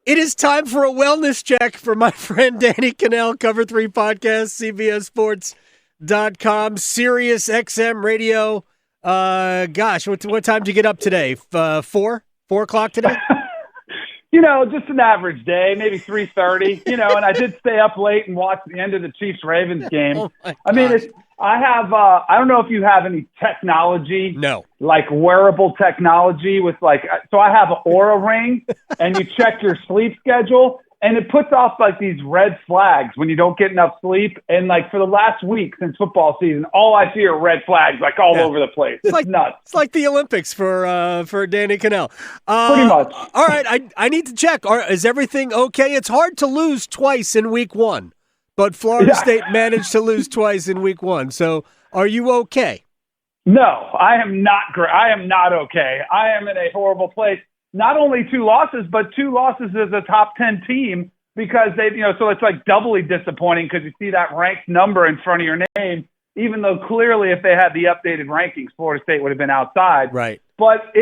It is time for a wellness check for my friend Danny Kanell, Cover 3 Podcast, CBSSports.com, Sirius XM Radio. Gosh, what time did you get up today? 4 o'clock today? Just an average day, maybe 3:30, and I did stay up late and watch the end of the Chiefs-Ravens game. Oh my I mean, gosh. I don't know if you have any technology. No. Like wearable technology with so I have an Aura ring and you check your sleep schedule and it puts off like these red flags when you don't get enough sleep. And for the last week since football season, all I see are red flags all over the place. It's nuts. It's like the Olympics for Danny Kanell. Pretty much. All right, I need to check. Is everything okay? It's hard to lose twice in week one, but Florida State managed to lose twice in week one. So are you okay? No, I am not great. I am not okay. I am in a horrible place. Not only 2 losses, but 2 losses as a top 10 team because so it's doubly disappointing because you see that ranked number in front of your name, even though clearly if they had the updated rankings, Florida State would have been outside. Right. But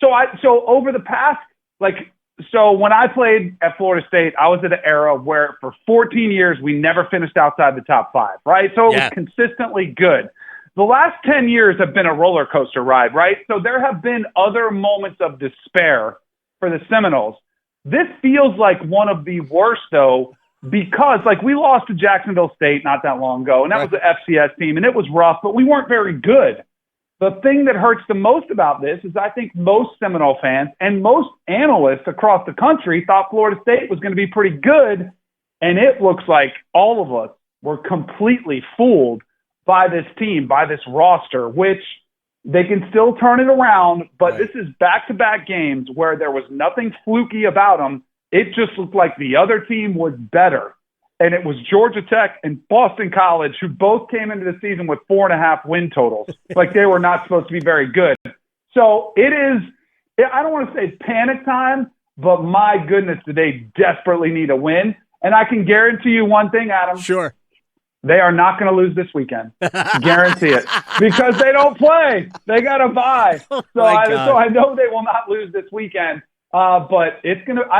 so over the past, so when I played at Florida State, I was at an era where for 14 years, we never finished outside the top 5, right? So it was consistently good. The last 10 years have been a roller coaster ride, right? So there have been other moments of despair for the Seminoles. This feels like one of the worst, though, because we lost to Jacksonville State not that long ago, and that was the FCS team, and it was rough, but we weren't very good. The thing that hurts the most about this is I think most Seminole fans and most analysts across the country thought Florida State was going to be pretty good, and it looks like all of us were completely fooled by this team, by this roster, which they can still turn it around, but this is back-to-back games where there was nothing fluky about them. It just looked like the other team was better. And it was Georgia Tech and Boston College who both came into the season with 4.5 win totals. They were not supposed to be very good. So it is, I don't want to say panic time, but my goodness, do they desperately need a win. And I can guarantee you one thing, Adam. Sure. They are not going to lose this weekend. Guarantee it. Because they don't play. They got to bye. So I know they will not lose this weekend. But I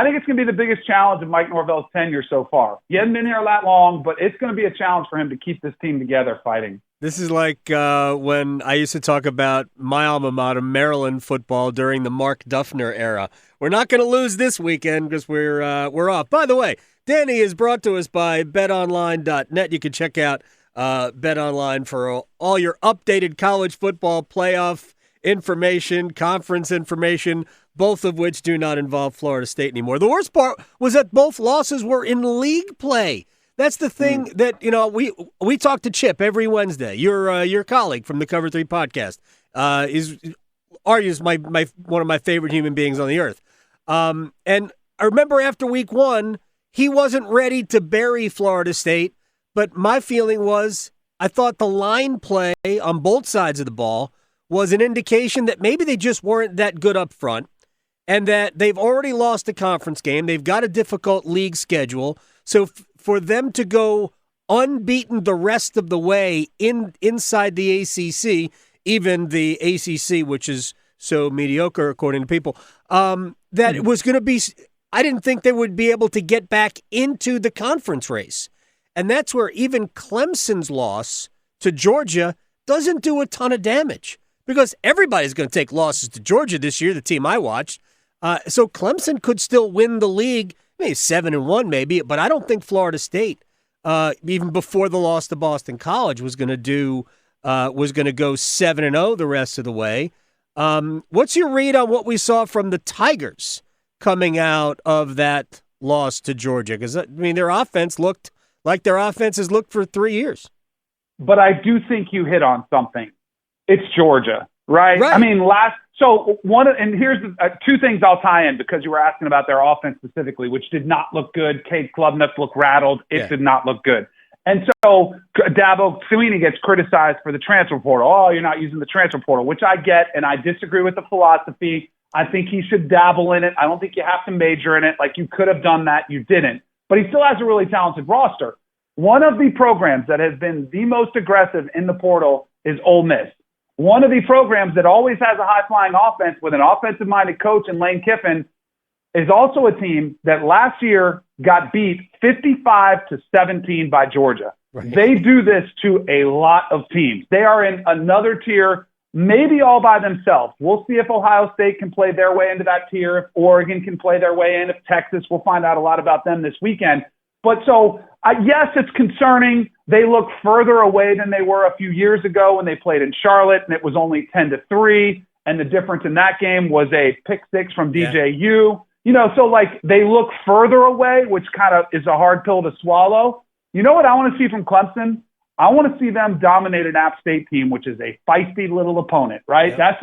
think it's going to be the biggest challenge of Mike Norvell's tenure so far. He hasn't been here that long, but it's going to be a challenge for him to keep this team together fighting. This is like when I used to talk about my alma mater, Maryland football, during the Mark Duffner era. We're not going to lose this weekend because we're off. By the way, Danny is brought to us by betonline.net. You can check out BetOnline for all your updated college football playoff information, conference information, both of which do not involve Florida State anymore. The worst part was that both losses were in league play. That's the thing that, we talk to Chip every Wednesday. Your colleague from the Cover 3 podcast argues one of my favorite human beings on the earth. And I remember after week 1, he wasn't ready to bury Florida State, but my feeling was I thought the line play on both sides of the ball was an indication that maybe they just weren't that good up front and that they've already lost a conference game. They've got a difficult league schedule. So for them to go unbeaten the rest of the way inside the ACC, even the ACC, which is so mediocre according to people, that it was going to be – I didn't think they would be able to get back into the conference race. And that's where even Clemson's loss to Georgia doesn't do a ton of damage because everybody's going to take losses to Georgia this year, the team I watched. So Clemson could still win the league, maybe 7-1 maybe, but I don't think Florida State, even before the loss to Boston College, was going to go 7-0 the rest of the way. What's your read on what we saw from the Tigers coming out of that loss to Georgia? Because, their offense looked like their offense has looked for 3 years. But I do think you hit on something. It's Georgia, right? And here's 2 things I'll tie in because you were asking about their offense specifically, which did not look good. Cade Klubnik looked rattled. It did not look good. And so Dabo Swinney gets criticized for the transfer portal. Oh, you're not using the transfer portal, which I get, and I disagree with the philosophy. I think he should dabble in it. I don't think you have to major in it. You could have done that. You didn't. But he still has a really talented roster. One of the programs that has been the most aggressive in the portal is Ole Miss. One of the programs that always has a high-flying offense with an offensive-minded coach and Lane Kiffin is also a team that last year got beat 55-17 by Georgia. Right. They do this to a lot of teams. They are in another tier, maybe all by themselves. We'll see if Ohio State can play their way into that tier, if Oregon can play their way in, if Texas, we'll find out a lot about them this weekend. But so, yes, it's concerning. They look further away than they were a few years ago when they played in Charlotte, and it was only 10-3. And the difference in that game was a pick six from DJU. You know, so like they look further away, which kind of is a hard pill to swallow. You know what I want to see from Clemson? I want to see them dominate an App State team, which is a feisty little opponent, right? Yeah.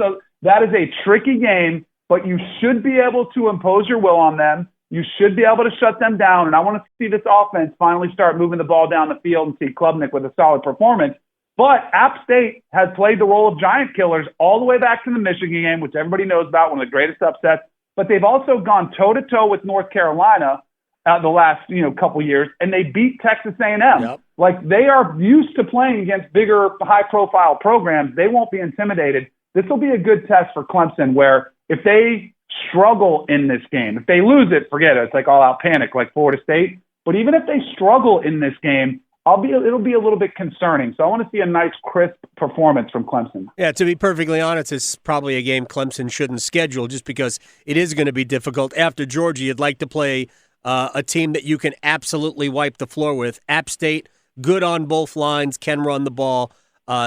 That is a tricky game, but you should be able to impose your will on them. You should be able to shut them down. And I want to see this offense finally start moving the ball down the field and see Klubnik with a solid performance. But App State has played the role of giant killers all the way back to the Michigan game, which everybody knows about, one of the greatest upsets. But they've also gone toe-to-toe with North Carolina the last couple years, and they beat Texas A&M. Yep. Like, they are used to playing against bigger, high-profile programs. They won't be intimidated. This will be a good test for Clemson, where if they struggle in this game, if they lose it, forget it. It's like all-out panic like Florida State. But even if they struggle in this game, it'll be a little bit concerning. So I want to see a nice, crisp performance from Clemson. Yeah, to be perfectly honest, it's probably a game Clemson shouldn't schedule just because it is going to be difficult. After Georgia, you'd like to play a team that you can absolutely wipe the floor with. App State, good on both lines, can run the ball.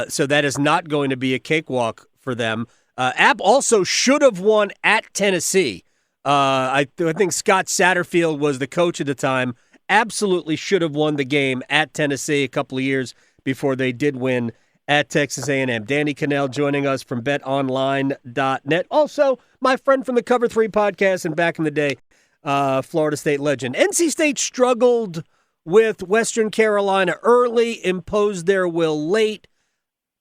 So that is not going to be a cakewalk for them. App also should have won at Tennessee. I think Scott Satterfield was the coach at the time. Absolutely should have won the game at Tennessee a couple of years before they did win at Texas A&M. Danny Kanell joining us from betonline.net. Also, my friend from the Cover 3 podcast and back in the day, Florida State legend. NC State struggled with Western Carolina early, imposed their will late.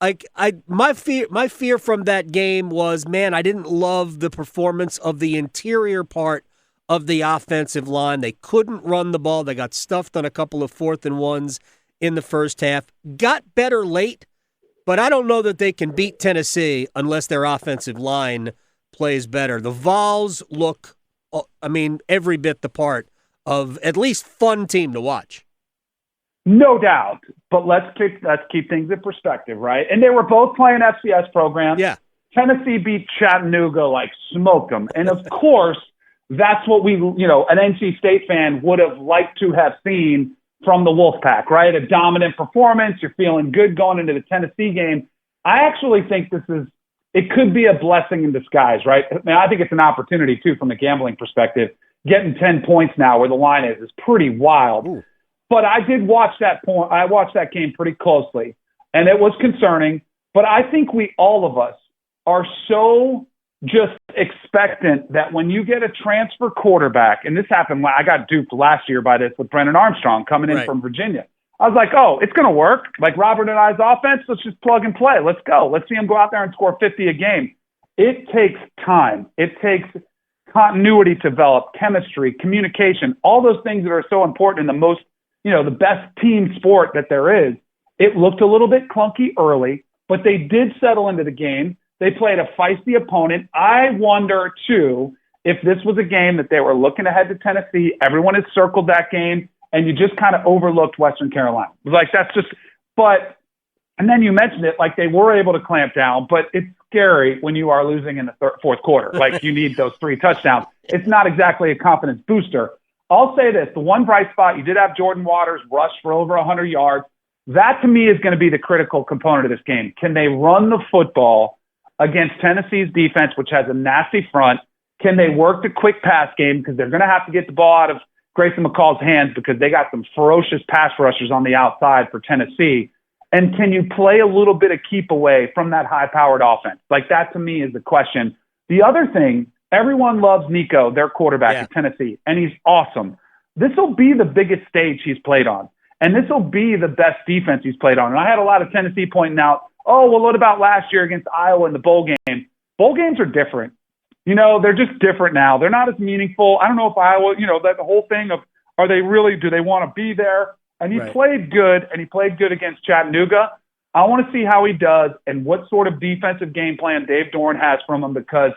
My fear from that game was, man, I didn't love the performance of the interior part of the offensive line. They couldn't run the ball. They got stuffed on a couple of 4th and 1s in the first half. Got better late, but I don't know that they can beat Tennessee unless their offensive line plays better. The Vols look, every bit the part of at least fun team to watch. No doubt, but let's keep things in perspective, right? And they were both playing FCS programs. Yeah. Tennessee beat Chattanooga, like smoked them. And of course, that's what an NC State fan would have liked to have seen from the Wolfpack, right? A dominant performance. You're feeling good going into the Tennessee game. I actually think it could be a blessing in disguise, right? I think it's an opportunity, too, from the gambling perspective. Getting 10 points now where the line is pretty wild. Ooh. But I did watch that game pretty closely, and it was concerning. But I think all of us are so just expectant that when you get a transfer quarterback, and this happened, I got duped last year by this with Brennan Armstrong coming in from Virginia. I was like, oh, it's going to work. Like Robert and I's offense, let's just plug and play. Let's go. Let's see him go out there and score 50 a game. It takes time. It takes continuity to develop, chemistry, communication, all those things that are so important in the most, the best team sport that there is. It looked a little bit clunky early, but they did settle into the game. They played a feisty opponent. I wonder, too, if this was a game that they were looking ahead to Tennessee. Everyone has circled that game, and you just kind of overlooked Western Carolina. Like, that's just – and then you mentioned it, like they were able to clamp down, but it's scary when you are losing in the fourth quarter. Like, you need those 3 touchdowns. It's not exactly a confidence booster. I'll say this. The one bright spot, you did have Jordan Waters rush for over 100 yards. That, to me, is going to be the critical component of this game. Can they run the football against Tennessee's defense, which has a nasty front? Can they work the quick pass game? Because they're going to have to get the ball out of Grayson McCall's hands because they got some ferocious pass rushers on the outside for Tennessee. And can you play a little bit of keep away from that high-powered offense? Like, that, to me, is the question. The other thing, everyone loves Nico, their quarterback at Tennessee, and he's awesome. This will be the biggest stage he's played on, and this will be the best defense he's played on. And I had a lot of Tennessee pointing out, oh, well, what about last year against Iowa in the bowl game? Bowl games are different. They're just different now. They're not as meaningful. I don't know if Iowa, that the whole thing of do they want to be there? And he played good, and he played good against Chattanooga. I want to see how he does and what sort of defensive game plan Dave Doran has from him because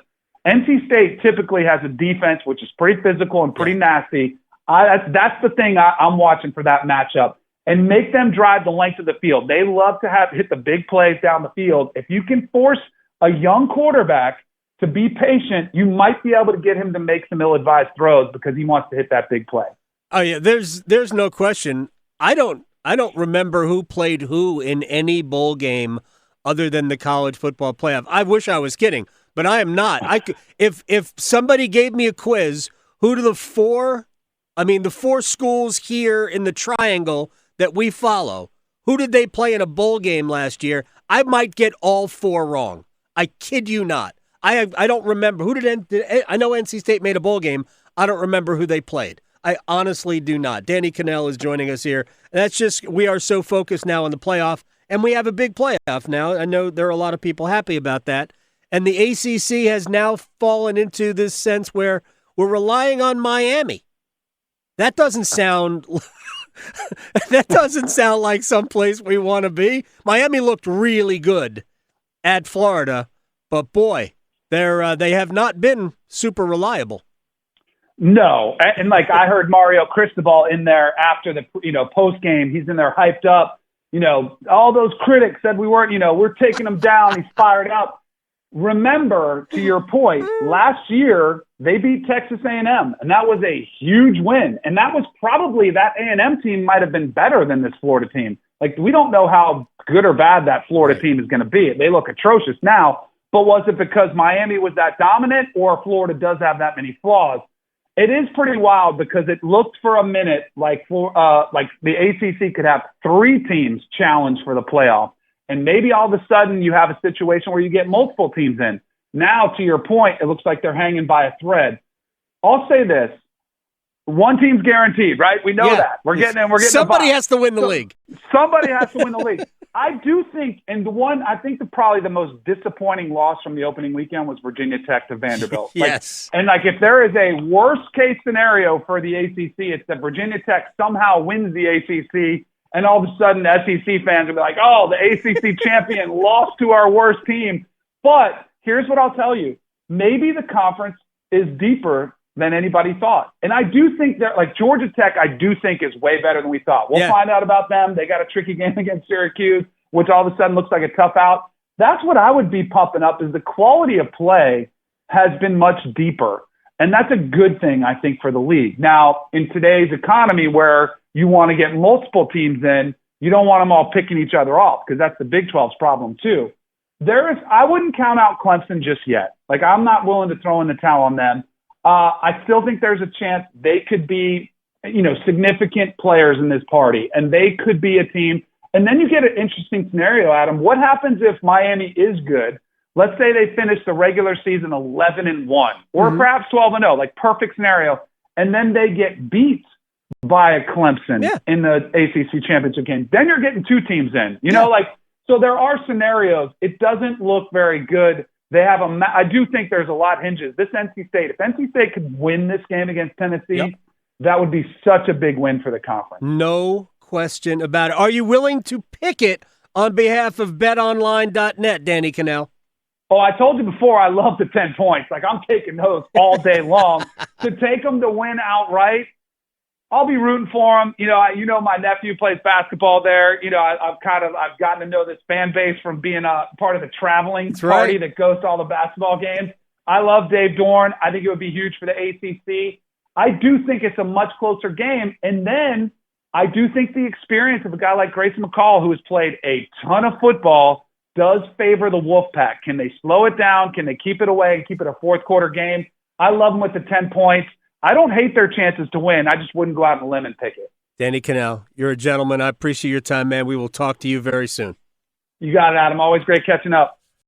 NC State typically has a defense which is pretty physical and pretty nasty. That's the thing I'm watching for that matchup. And make them drive the length of the field. They love to hit the big plays down the field. If you can force a young quarterback to be patient, you might be able to get him to make some ill-advised throws because he wants to hit that big play. Oh yeah, there's no question. I don't remember who played who in any bowl game other than the college football playoff. I wish I was kidding, but I am not. If somebody gave me a quiz, who do the four schools here in the triangle that we follow, who did they play in a bowl game last year? I might get all four wrong. I kid you not. I don't remember. I know NC State made a bowl game. I don't remember who they played. I honestly do not. Danny Kanell is joining us here. That's just, we are so focused now on the playoff, and we have a big playoff now. I know there are a lot of people happy about that. And the ACC has now fallen into this sense where we're relying on Miami. That doesn't sound like someplace we want to be. Miami looked really good at Florida, but boy, they have not been super reliable. No, and like I heard Mario Cristobal in there after the post game. He's in there hyped up. All those critics said we weren't. We're taking him down. He's fired up. Remember, to your point, last year they beat Texas A&M, and that was a huge win. And that was probably, that A&M team might have been better than this Florida team. Like, we don't know how good or bad that Florida team is going to be. They look atrocious now, but was it because Miami was that dominant, or Florida does have that many flaws? It is pretty wild because it looked for a minute like the ACC could have three teams challenge for the playoff. And maybe all of a sudden you have a situation where you get multiple teams in. Now, to your point, it looks like they're hanging by a thread. I'll say this. One team's guaranteed, right? We know that. We're getting somebody has to win the league. Somebody has to win the league. I do think, and I think probably the most disappointing loss from the opening weekend was Virginia Tech to Vanderbilt. Yes. If there is a worst case scenario for the ACC, it's that Virginia Tech somehow wins the ACC, and all of a sudden SEC fans will be like, oh, the ACC champion lost to our worst team. But here's what I'll tell you. Maybe the conference is deeper than anybody thought. And I do think that, like, Georgia Tech, I do think is way better than we thought. We'll find out about them. They got a tricky game against Syracuse, which all of a sudden looks like a tough out. That's what I would be pumping up, is the quality of play has been much deeper. And that's a good thing, I think, for the league. Now, in today's economy where you want to get multiple teams in, you don't want them all picking each other off, because that's the Big 12's problem too. I wouldn't count out Clemson just yet. Like, I'm not willing to throw in the towel on them. I still think there's a chance they could be, significant players in this party, and they could be a team. And then you get an interesting scenario, Adam. What happens if Miami is good? Let's say they finish the regular season 11-1, or perhaps 12-0, like perfect scenario, and then they get beat by a Clemson in the ACC championship game. Then you're getting two teams in. So there are scenarios. It doesn't look very good. They have I do think there's a lot hinges. This NC State, if NC State could win this game against Tennessee, that would be such a big win for the conference. No question about it. Are you willing to pick it on behalf of betonline.net, Danny Kanell? Oh, I told you before, I love the 10 points. Like, I'm taking those all day long. To take them to win outright, I'll be rooting for them. My nephew plays basketball there. I've gotten to know this fan base from being a part of the traveling party that goes to all the basketball games. I love Dave Dorn. I think it would be huge for the ACC. I do think it's a much closer game. And then I do think the experience of a guy like Grayson McCall, who has played a ton of football, does favor the Wolfpack. Can they slow it down? Can they keep it away and keep it a fourth quarter game? I love them with the 10 points. I don't hate their chances to win. I just wouldn't go out on a limb and pick it. Danny Kanell, you're a gentleman. I appreciate your time, man. We will talk to you very soon. You got it, Adam. Always great catching up.